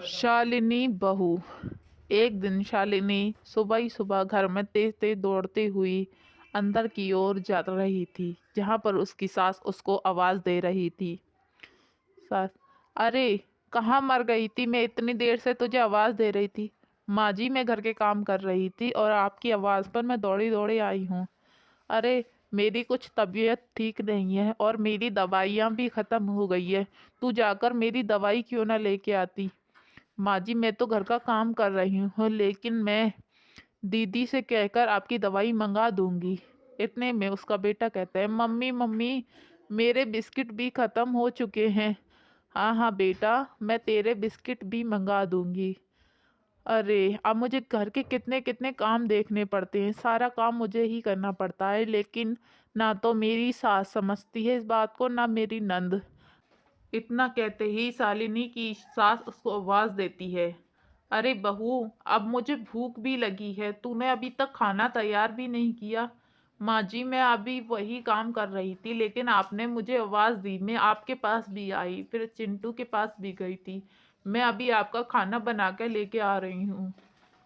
शालिनी बहू। एक दिन शालिनी सुबह ही सुबह घर में तेज तेज दौड़ती हुई अंदर की ओर जा रही थी, जहां पर उसकी सास उसको आवाज दे रही थी। सास, अरे कहाँ मर गई थी? मैं इतनी देर से तुझे आवाज दे रही थी। माँ जी, मैं घर के काम कर रही थी और आपकी आवाज पर मैं दौड़ी दौड़ी आई हूँ। अरे मेरी कुछ तबीयत ठीक नहीं है और मेरी दवाइयाँ भी खत्म हो गई है। तू जाकर मेरी दवाई क्यों ना लेके आती? माँ जी, मैं तो घर का काम कर रही हूँ, लेकिन मैं दीदी से कहकर आपकी दवाई मंगा दूंगी। इतने में उसका बेटा कहता है, मम्मी मम्मी, मेरे बिस्किट भी खत्म हो चुके हैं। हाँ हाँ बेटा, मैं तेरे बिस्किट भी मंगा दूंगी। अरे अब मुझे घर के कितने कितने काम देखने पड़ते हैं, सारा काम मुझे ही करना पड़ता है, लेकिन ना तो मेरी सास समझती है इस बात को, ना मेरी नंद। इतना कहते ही शालिनी की सास उसको आवाज देती है, अरे बहू, अब मुझे भूख भी लगी है, तूने अभी तक खाना तैयार भी नहीं किया। माँ जी, मैं अभी वही काम कर रही थी, लेकिन आपने मुझे आवाज दी, मैं आपके पास भी आई, फिर चिंटू के पास भी गई थी। मैं अभी आपका खाना बना के लेके आ रही हूँ।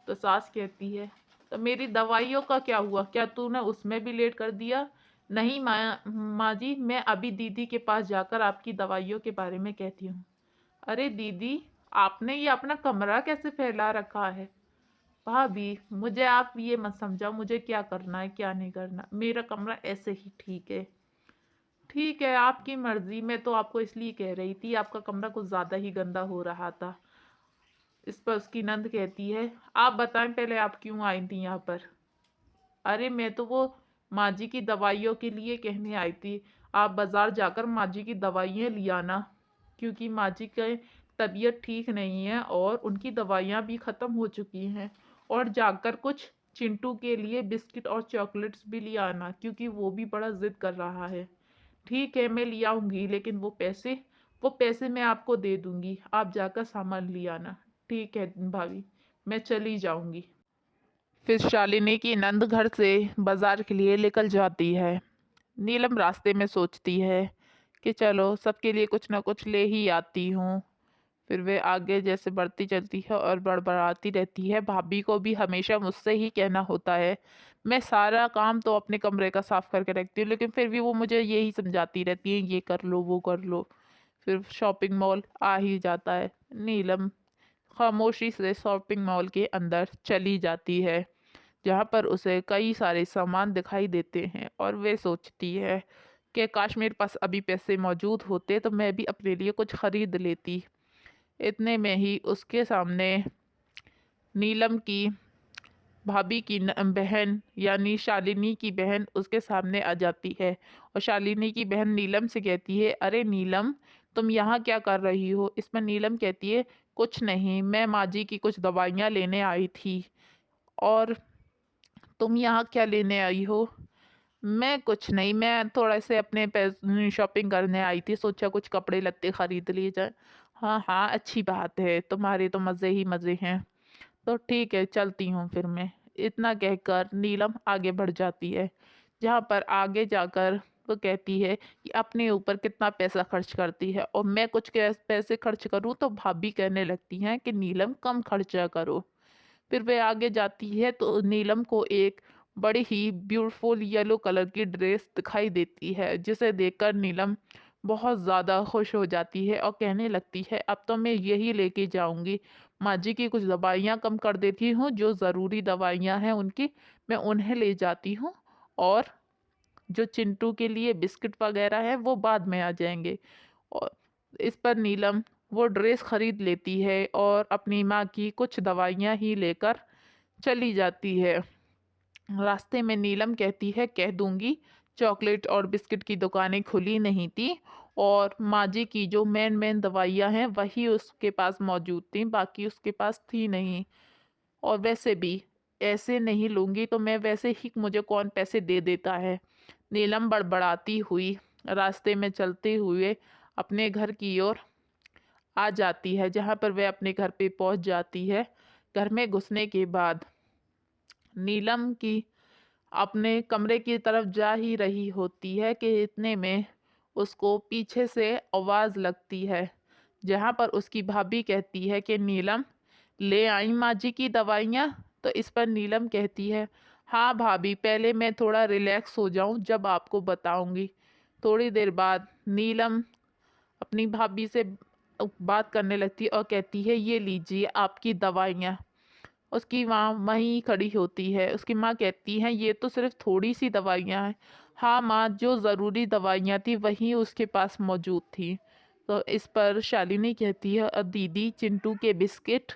तो सास कहती है, तो मेरी दवाइयों का क्या हुआ? क्या तूने उसमें भी लेट कर दिया? नहीं माँ जी, मैं अभी दीदी के पास जाकर आपकी दवाइयों के बारे में कहती हूँ। अरे दीदी, आपने ये अपना कमरा कैसे फैला रखा है? भाभी, मुझे आप ये मत समझाओ मुझे क्या करना है क्या नहीं करना, मेरा कमरा ऐसे ही ठीक है। ठीक है, आपकी मर्जी। मैं तो आपको इसलिए कह रही थी, आपका कमरा कुछ ज्यादा ही गंदा हो रहा था। इस पर उसकी नंद कहती है, आप बताएं पहले, आप क्यों आई थी यहाँ पर? अरे मैं तो वो माँ जी की दवाइयों के लिए कहने आई थी। आप बाजार जाकर माँ जी की दवाइयाँ ले आना, क्योंकि माँ जी की तबीयत ठीक नहीं है और उनकी दवाइयाँ भी ख़त्म हो चुकी हैं। और जाकर कुछ चिंटू के लिए बिस्किट और चॉकलेट्स भी ले आना, क्योंकि वो भी बड़ा ज़िद कर रहा है। ठीक है, मैं ले आऊँगी, लेकिन वो पैसे मैं आपको दे दूँगी, आप जाकर सामान ले आना। ठीक है भाभी, मैं चली जाऊँगी। फिर शालिनी की नंद घर से बाजार के लिए निकल जाती है। नीलम रास्ते में सोचती है कि चलो सबके लिए कुछ ना कुछ ले ही आती हूँ। फिर वे आगे जैसे बढ़ती चलती है और बड़बड़ाती रहती है, भाभी को भी हमेशा मुझसे ही कहना होता है। मैं सारा काम तो अपने कमरे का साफ करके रखती हूँ, लेकिन फिर भी वो मुझे यही समझाती रहती है, ये कर लो वो कर लो। फिर शॉपिंग मॉल आ ही जाता है। नीलम खामोशी से शॉपिंग मॉल के अंदर चली जाती है, जहाँ पर उसे कई सारे सामान दिखाई देते हैं और वे सोचती है कि काश मेरे पास अभी पैसे मौजूद होते तो मैं भी अपने लिए कुछ खरीद लेती। इतने में ही उसके सामने नीलम की भाभी की बहन यानी शालिनी की बहन उसके सामने आ जाती है और शालिनी की बहन नीलम से कहती है, अरे नीलम, तुम यहाँ क्या कर रही हो? इसमें नीलम कहती है, कुछ नहीं, मैं माँ जी की कुछ दवाइयाँ लेने आई थी। और तुम यहाँ क्या लेने आई हो? मैं कुछ नहीं, मैं थोड़ा से अपने शॉपिंग करने आई थी, सोचा कुछ कपड़े लत्ते खरीद लिए जाए। हाँ हाँ, अच्छी बात है, तुम्हारे तो मज़े ही मज़े हैं। तो ठीक है, चलती हूँ फिर मैं। इतना कहकर नीलम आगे बढ़ जाती है, जहाँ पर आगे जाकर वो कहती है कि अपने ऊपर कितना पैसा खर्च करती है, और मैं कुछ पैसे खर्च करूँ तो भाभी कहने लगती हैं कि नीलम कम खर्चा करो। फिर वह आगे जाती है तो नीलम को एक बड़ी ही ब्यूटीफुल येलो कलर की ड्रेस दिखाई देती है, जिसे देखकर नीलम बहुत ज़्यादा खुश हो जाती है और कहने लगती है, अब तो मैं यही लेके जाऊंगी। माँ जी की कुछ दवाइयाँ कम कर देती हूँ, जो ज़रूरी दवाइयाँ हैं उनकी मैं उन्हें ले जाती हूँ, और जो चिंटू के लिए बिस्किट वगैरह है वो बाद में आ जाएंगे। और इस पर नीलम वो ड्रेस खरीद लेती है और अपनी माँ की कुछ दवाइयाँ ही लेकर चली जाती है। रास्ते में नीलम कहती है, कह दूंगी चॉकलेट और बिस्किट की दुकानें खुली नहीं थी, और माँ जी की जो मेन मेन दवाइयाँ हैं वही उसके पास मौजूद थी, बाकी उसके पास थी नहीं। और वैसे भी ऐसे नहीं लूंगी तो मैं वैसे ही, मुझे कौन पैसे दे देता है? नीलम बड़बड़ाती हुई रास्ते में चलते हुए अपने घर की ओर आ जाती है, जहाँ पर वह अपने घर पे पहुँच जाती है। घर में घुसने के बाद नीलम की अपने कमरे की तरफ जा ही रही होती है कि इतने में उसको पीछे से आवाज़ लगती है, जहाँ पर उसकी भाभी कहती है कि नीलम, ले आई माँ जी की दवाइयाँ? तो इस पर नीलम कहती है, हाँ भाभी, पहले मैं थोड़ा रिलैक्स हो जाऊं, जब आपको बताऊंगी। थोड़ी देर बाद नीलम अपनी भाभी से बात करने लगती है और कहती है, ये लीजिए आपकी दवाइयाँ। उसकी माँ वहीं खड़ी होती है। उसकी माँ कहती हैं, ये तो सिर्फ थोड़ी सी दवाइयाँ हैं। हाँ माँ, जो ज़रूरी दवाइयाँ थी वहीं उसके पास मौजूद थी। तो इस पर शालिनी कहती है, दीदी चिंटू के बिस्किट?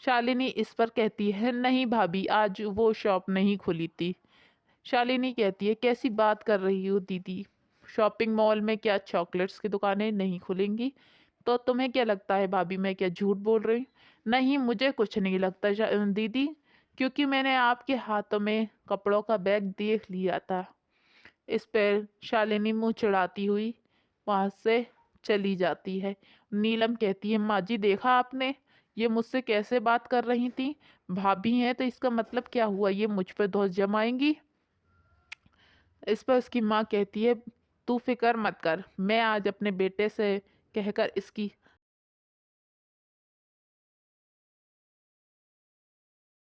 शालिनी इस पर कहती है, नहीं भाभी, आज वो शॉप नहीं खुली थी। शालिनी कहती है, कैसी बात कर रही हो दीदी, शॉपिंग मॉल में क्या चॉकलेट्स की दुकानें नहीं खुलेंगी? तो तुम्हें क्या लगता है भाभी, मैं क्या झूठ बोल रही हूँ? नहीं, मुझे कुछ नहीं लगता दीदी, क्योंकि मैंने आपके हाथों में कपड़ों का बैग देख लिया था। इस पर शालिनी मुंह चिढ़ाती हुई वहां से चली जाती है। नीलम कहती है, माँ जी देखा आपने, ये मुझसे कैसे बात कर रही थी? भाभी हैं तो इसका मतलब क्या हुआ, ये मुझ पर दोष जमाएंगी? इस पर उसकी माँ कहती है, तू फिक्र मत कर, मैं आज अपने बेटे से कहकर इसकी